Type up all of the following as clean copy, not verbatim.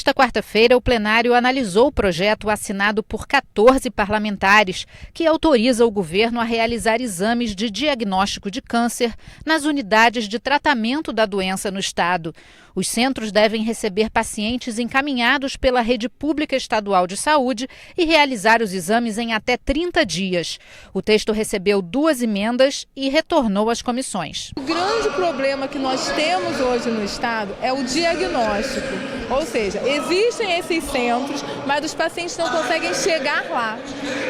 Nesta quarta-feira, o plenário analisou o projeto assinado por 14 parlamentares, que autoriza o governo a realizar exames de diagnóstico de câncer nas unidades de tratamento da doença no estado. Os centros devem receber pacientes encaminhados pela rede pública estadual de saúde e realizar os exames em até 30 dias. O texto recebeu 2 emendas e retornou às comissões. O grande problema que nós temos hoje no estado é o diagnóstico. Ou seja, existem esses centros, mas os pacientes não conseguem chegar lá.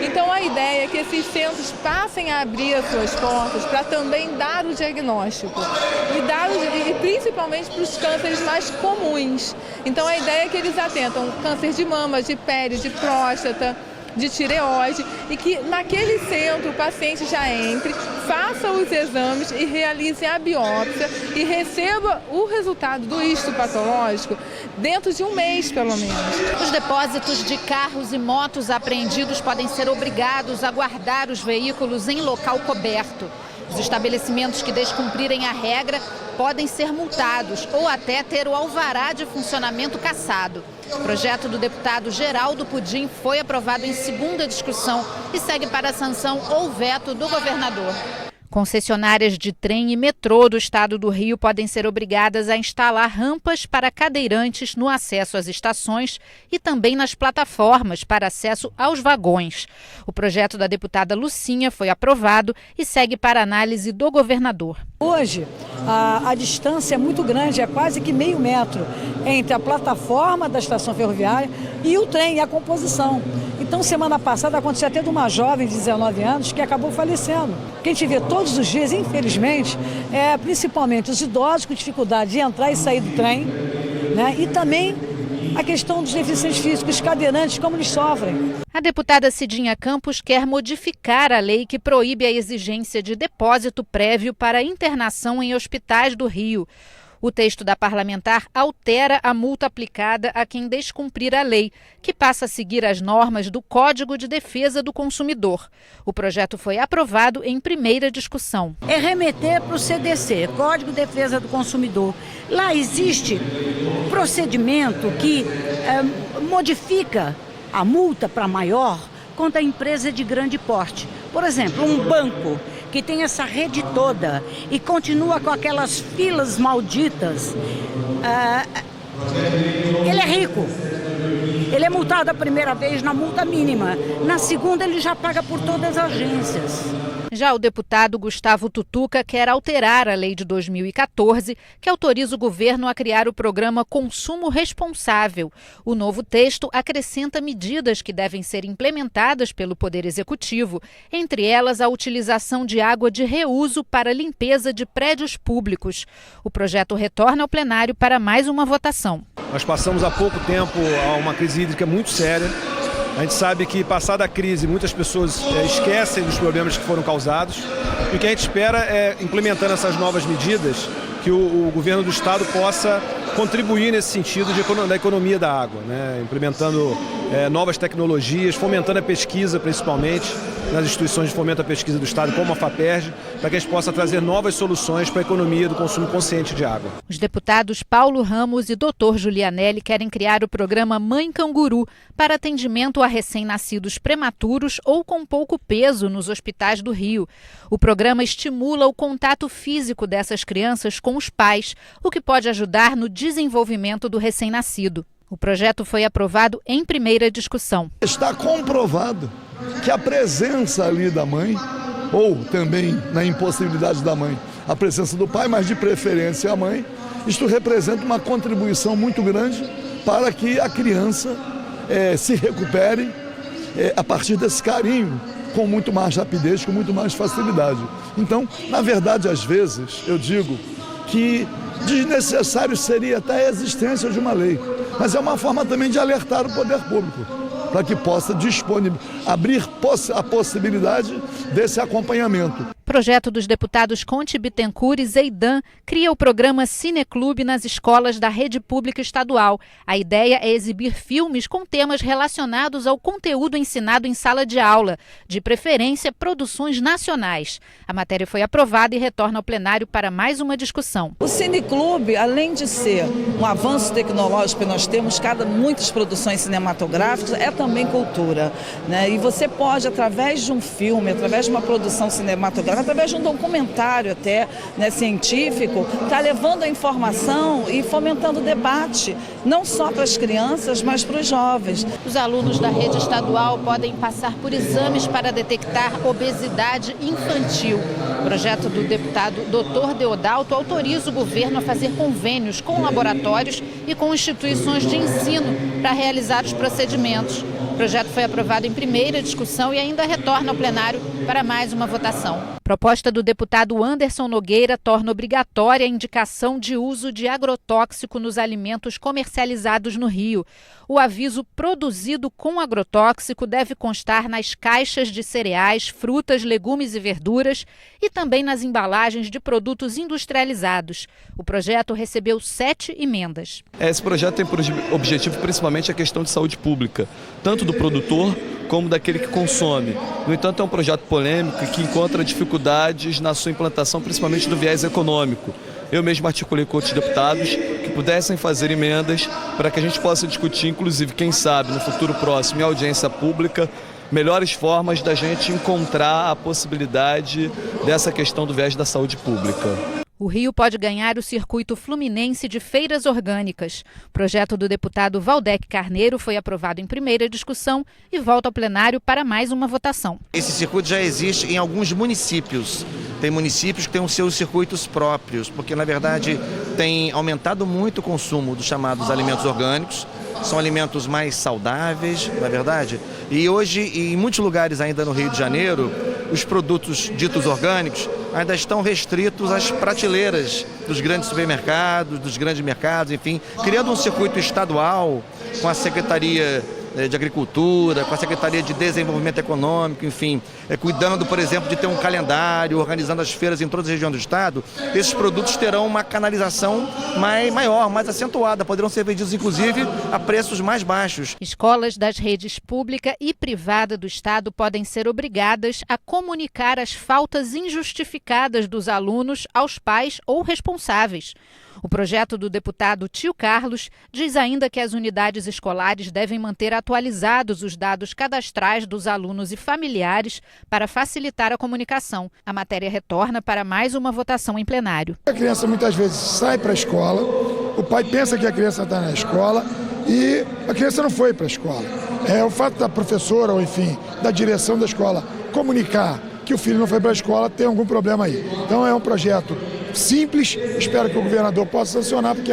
Então a ideia é que esses centros passem a abrir as suas portas para também dar o diagnóstico e principalmente para os cânceres mais comuns. Então a ideia é que eles atentam câncer de mama, de pele, de próstata, de tireoide, e que naquele centro o paciente já entre, faça os exames e realize a biópsia e receba o resultado do histopatológico dentro de um mês, pelo menos. Os depósitos de carros e motos apreendidos podem ser obrigados a guardar os veículos em local coberto. Os estabelecimentos que descumprirem a regra podem ser multados ou até ter o alvará de funcionamento cassado. O projeto do deputado Geraldo Pudim foi aprovado em segunda discussão e segue para a sanção ou veto do governador. Concessionárias de trem e metrô do estado do Rio podem ser obrigadas a instalar rampas para cadeirantes no acesso às estações e também nas plataformas para acesso aos vagões. O projeto da deputada Lucinha foi aprovado e segue para análise do governador. Hoje, a distância é muito grande, é quase que meio metro entre a plataforma da estação ferroviária e o trem, e a composição. Então, semana passada aconteceu até de uma jovem de 19 anos que acabou falecendo. O que a gente vê todos os dias, infelizmente, é principalmente os idosos com dificuldade de entrar e sair do trem, né? E também a questão dos deficientes físicos, os cadeirantes, como eles sofrem. A deputada Cidinha Campos quer modificar a lei que proíbe a exigência de depósito prévio para internação em hospitais do Rio. O texto da parlamentar altera a multa aplicada a quem descumprir a lei, que passa a seguir as normas do Código de Defesa do Consumidor. O projeto foi aprovado em primeira discussão. É remeter para o CDC, Código de Defesa do Consumidor. Lá existe um procedimento que modifica a multa para maior quando a empresa é de grande porte. Por exemplo, um banco que tem essa rede toda e continua com aquelas filas malditas, ele é rico. Ele é multado a primeira vez na multa mínima. Na segunda, ele já paga por todas as agências. Já o deputado Gustavo Tutuca quer alterar a lei de 2014, que autoriza o governo a criar o programa Consumo Responsável. O novo texto acrescenta medidas que devem ser implementadas pelo Poder Executivo, entre elas a utilização de água de reuso para limpeza de prédios públicos. O projeto retorna ao plenário para mais uma votação. Nós passamos há pouco tempo a uma crise hídrica muito séria. A gente sabe que, passada a crise, muitas pessoas esquecem dos problemas que foram causados. E o que a gente espera é, implementando essas novas medidas, que o governo do estado possa contribuir nesse sentido da economia da água, né? Implementando novas tecnologias, fomentando a pesquisa, principalmente nas instituições de fomento à pesquisa do estado, como a FAPERJ, para que a gente possa trazer novas soluções para a economia do consumo consciente de água. Os deputados Paulo Ramos e Dr. Julianelli querem criar o programa Mãe Canguru para atendimento a recém-nascidos prematuros ou com pouco peso nos hospitais do Rio. O programa estimula o contato físico dessas crianças com os pais, o que pode ajudar no desenvolvimento do recém-nascido. O projeto foi aprovado em primeira discussão. Está comprovado que a presença ali da mãe, ou também na impossibilidade da mãe, a presença do pai, mas de preferência a mãe, isto representa uma contribuição muito grande para que a criança se recupere a partir desse carinho, com muito mais rapidez, com muito mais facilidade. Então, na verdade, às vezes, eu digo que desnecessário seria até a existência de uma lei, mas é uma forma também de alertar o poder público, para que possa abrir a possibilidade desse acompanhamento. Projeto dos deputados Conte Bittencourt e Zeidan cria o programa Cineclube nas escolas da rede pública estadual. A ideia é exibir filmes com temas relacionados ao conteúdo ensinado em sala de aula, de preferência produções nacionais. A matéria foi aprovada e retorna ao plenário para mais uma discussão. O Cineclube, além de ser um avanço tecnológico que nós temos, muitas produções cinematográficas, é também cultura, né? E você pode, através de um filme, através de uma produção cinematográfica, através de um documentário até, né, científico, está levando a informação e fomentando o debate, não só para as crianças, mas para os jovens. Os alunos da rede estadual podem passar por exames para detectar obesidade infantil. O projeto do deputado Dr. Deodalto autoriza o governo a fazer convênios com laboratórios e com instituições de ensino para realizar os procedimentos. O projeto foi aprovado em primeira discussão e ainda retorna ao plenário para mais uma votação. Proposta do deputado Anderson Nogueira torna obrigatória a indicação de uso de agrotóxico nos alimentos comercializados no Rio. O aviso produzido com agrotóxico deve constar nas caixas de cereais, frutas, legumes e verduras e também nas embalagens de produtos industrializados. O projeto recebeu 7 emendas. Esse projeto tem por objetivo principalmente a questão de saúde pública, tanto do produtor como daquele que consome. No entanto, é um projeto polêmico que encontra dificuldades na sua implantação, principalmente do viés econômico. Eu mesmo articulei com outros deputados que pudessem fazer emendas para que a gente possa discutir, inclusive, quem sabe, no futuro próximo, em audiência pública, melhores formas da gente encontrar a possibilidade dessa questão do viés da saúde pública. O Rio pode ganhar o circuito fluminense de feiras orgânicas. O projeto do deputado Valdec Carneiro foi aprovado em primeira discussão e volta ao plenário para mais uma votação. Esse circuito já existe em alguns municípios. Tem municípios que têm os seus circuitos próprios, porque na verdade tem aumentado muito o consumo dos chamados alimentos orgânicos. São alimentos mais saudáveis, não é verdade? E hoje, em muitos lugares ainda no Rio de Janeiro, os produtos ditos orgânicos ainda estão restritos às prateleiras dos grandes supermercados, dos grandes mercados, enfim, criando um circuito estadual com a Secretaria de Agricultura, com a Secretaria de Desenvolvimento Econômico, enfim, cuidando, por exemplo, de ter um calendário, organizando as feiras em todas as regiões do estado. Esses produtos terão uma canalização maior, mais acentuada, poderão ser vendidos, inclusive, a preços mais baixos. Escolas das redes pública e privada do estado podem ser obrigadas a comunicar as faltas injustificadas dos alunos aos pais ou responsáveis. O projeto do deputado Tio Carlos diz ainda que as unidades escolares devem manter atualizados os dados cadastrais dos alunos e familiares para facilitar a comunicação. A matéria retorna para mais uma votação em plenário. A criança muitas vezes sai para a escola, o pai pensa que a criança está na escola e a criança não foi para a escola. O fato da professora ou, enfim, da direção da escola comunicar que o filho não foi para a escola tem algum problema aí. Então é um projeto simples, espero que o governador possa sancionar, porque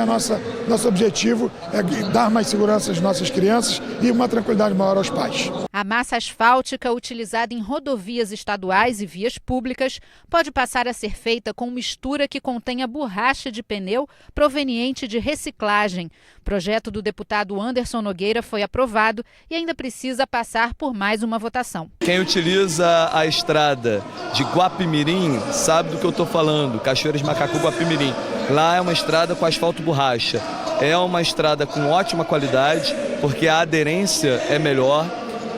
nosso objetivo é dar mais segurança às nossas crianças e uma tranquilidade maior aos pais. A massa asfáltica utilizada em rodovias estaduais e vias públicas pode passar a ser feita com mistura que contenha borracha de pneu proveniente de reciclagem. O projeto do deputado Anderson Nogueira foi aprovado e ainda precisa passar por mais uma votação. Quem utiliza a estrada de Guapimirim sabe do que eu estou falando, Cachoeiras Macacu Guapimirim. Lá é uma estrada com asfalto borracha. É uma estrada com ótima qualidade, porque a aderência é melhor.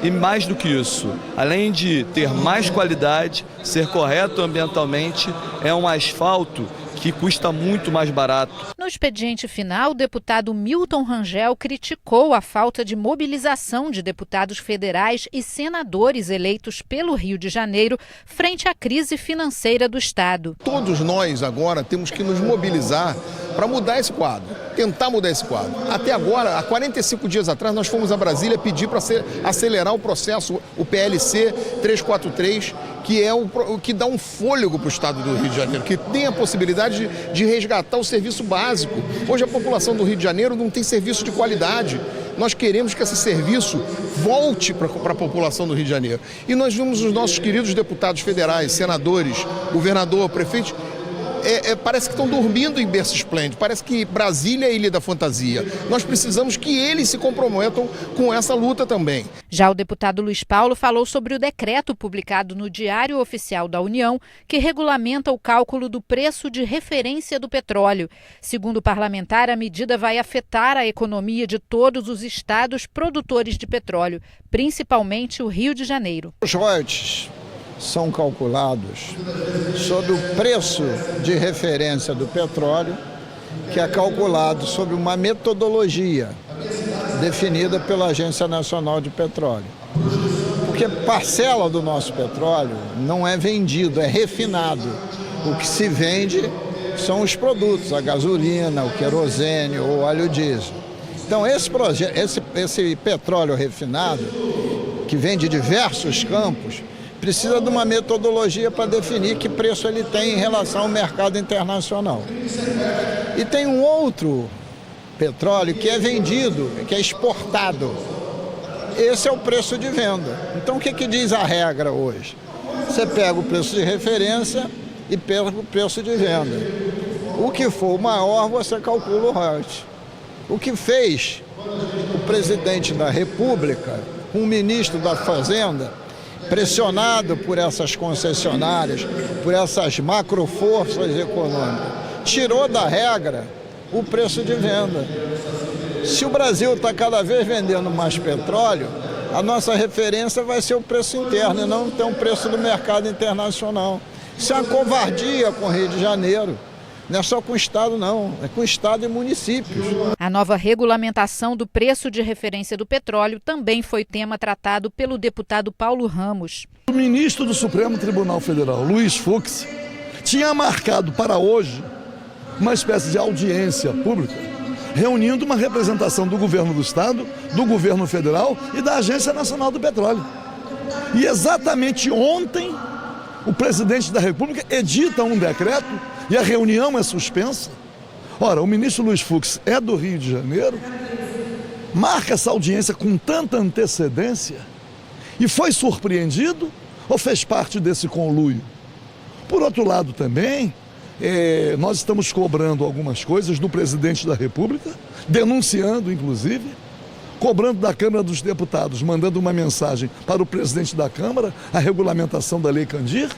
E mais do que isso, além de ter mais qualidade, ser correto ambientalmente, é um asfalto que custa muito mais barato. No expediente final, o deputado Milton Rangel criticou a falta de mobilização de deputados federais e senadores eleitos pelo Rio de Janeiro frente à crise financeira do estado. Todos nós agora temos que nos mobilizar para mudar esse quadro, tentar mudar esse quadro. Até agora, há 45 dias atrás, nós fomos a Brasília pedir para acelerar o processo, o PLC 343, que é o que dá um fôlego para o estado do Rio de Janeiro, que tem a possibilidade de resgatar o serviço básico. Hoje a população do Rio de Janeiro não tem serviço de qualidade. Nós queremos que esse serviço volte para a população do Rio de Janeiro. E nós vimos os nossos queridos deputados federais, senadores, governador, prefeitos, parece que estão dormindo em berço esplêndido, parece que Brasília é a ilha da fantasia. Nós precisamos que eles se comprometam com essa luta também. Já o deputado Luiz Paulo falou sobre o decreto publicado no Diário Oficial da União, que regulamenta o cálculo do preço de referência do petróleo. Segundo o parlamentar, a medida vai afetar a economia de todos os estados produtores de petróleo, principalmente o Rio de Janeiro. Os royalties são calculados sobre o preço de referência do petróleo, que é calculado sobre uma metodologia definida pela Agência Nacional de Petróleo. Porque parcela do nosso petróleo não é vendido, é refinado. O que se vende são os produtos, a gasolina, o querosene ou óleo diesel. Então esse petróleo refinado, que vem de diversos campos, precisa de uma metodologia para definir que preço ele tem em relação ao mercado internacional. E tem um outro petróleo que é vendido, que é exportado. Esse é o preço de venda. Então o que diz a regra hoje? Você pega o preço de referência e pega o preço de venda. O que for maior, você calcula o royalties. O que fez o presidente da República, o ministro da Fazenda, pressionado por essas concessionárias, por essas macroforças econômicas, tirou da regra o preço de venda. Se o Brasil está cada vez vendendo mais petróleo, a nossa referência vai ser o preço interno e não ter um preço do mercado internacional. Isso é uma covardia com o Rio de Janeiro. Não é só com o Estado, não. É com o Estado e municípios. A nova regulamentação do preço de referência do petróleo também foi tema tratado pelo deputado Paulo Ramos. O ministro do Supremo Tribunal Federal, Luiz Fux, tinha marcado para hoje uma espécie de audiência pública, reunindo uma representação do governo do Estado, do governo federal e da Agência Nacional do Petróleo. E exatamente ontem, o presidente da República edita um decreto e a reunião é suspensa. Ora, o ministro Luiz Fux é do Rio de Janeiro, marca essa audiência com tanta antecedência e foi surpreendido ou fez parte desse conluio? Por outro lado também, nós estamos cobrando algumas coisas do presidente da República, denunciando inclusive, cobrando da Câmara dos Deputados, mandando uma mensagem para o presidente da Câmara, a regulamentação da Lei Candir,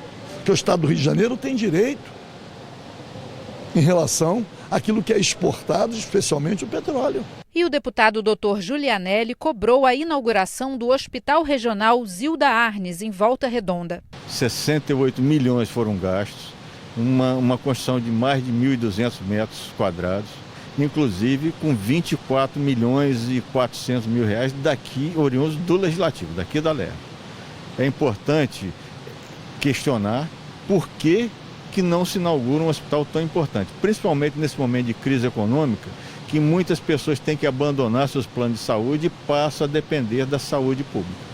que o Estado do Rio de Janeiro tem direito em relação àquilo que é exportado, especialmente o petróleo. E o deputado Dr. Giulianelli cobrou a inauguração do Hospital Regional Zilda Arnes, em Volta Redonda. 68 milhões foram gastos, uma construção de mais de 1.200 metros quadrados, inclusive com 24 milhões e 400 mil reais daqui, oriundos do Legislativo, daqui da LERJ. É importante questionar por que não se inaugura um hospital tão importante, principalmente nesse momento de crise econômica, que muitas pessoas têm que abandonar seus planos de saúde e passam a depender da saúde pública.